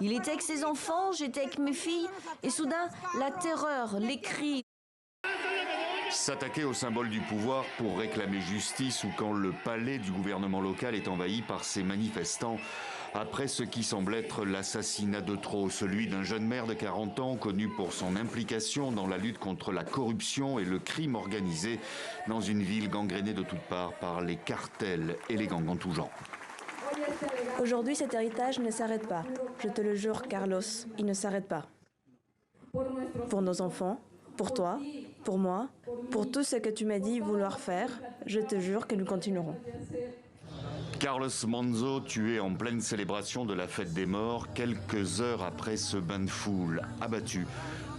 Il était avec ses enfants, j'étais avec mes filles, et soudain, la terreur, les cris. S'attaquer au symbole du pouvoir pour réclamer justice ou quand le palais du gouvernement local est envahi par ces manifestants après ce qui semble être l'assassinat de trop, celui d'un jeune maire de 40 ans connu pour son implication dans la lutte contre la corruption et le crime organisé dans une ville gangrénée de toutes parts par les cartels et les gangs en tout genre. Aujourd'hui, cet héritage ne s'arrête pas. Je te le jure, Carlos, il ne s'arrête pas. Pour nos enfants, pour toi, pour moi, pour tout ce que tu m'as dit vouloir faire, je te jure que nous continuerons. Carlos Manzo, tué en pleine célébration de la fête des morts, quelques heures après ce bain de foule, abattu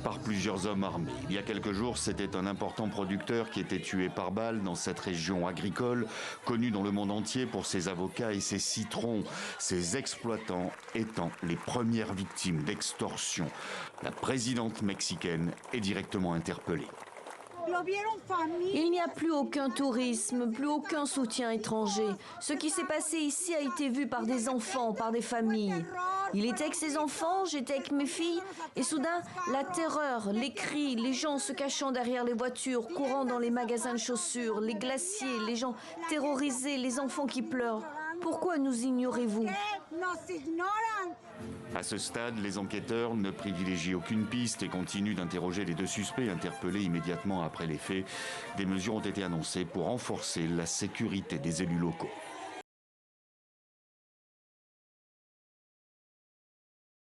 par plusieurs hommes armés. Il y a quelques jours, c'était un important producteur qui était tué par balle dans cette région agricole, connue dans le monde entier pour ses avocats et ses citrons, ses exploitants étant les premières victimes d'extorsion. La présidente mexicaine est directement interpellée. Il n'y a plus aucun tourisme, plus aucun soutien étranger. Ce qui s'est passé ici a été vu par des enfants, par des familles. Il était avec ses enfants, j'étais avec mes filles, et soudain, la terreur, les cris, les gens se cachant derrière les voitures, courant dans les magasins de chaussures, les glaciers, les gens terrorisés, les enfants qui pleurent. Pourquoi nous ignorez-vous ? À ce stade, les enquêteurs ne privilégient aucune piste et continuent d'interroger les deux suspects interpellés immédiatement après les faits. Des mesures ont été annoncées pour renforcer la sécurité des élus locaux.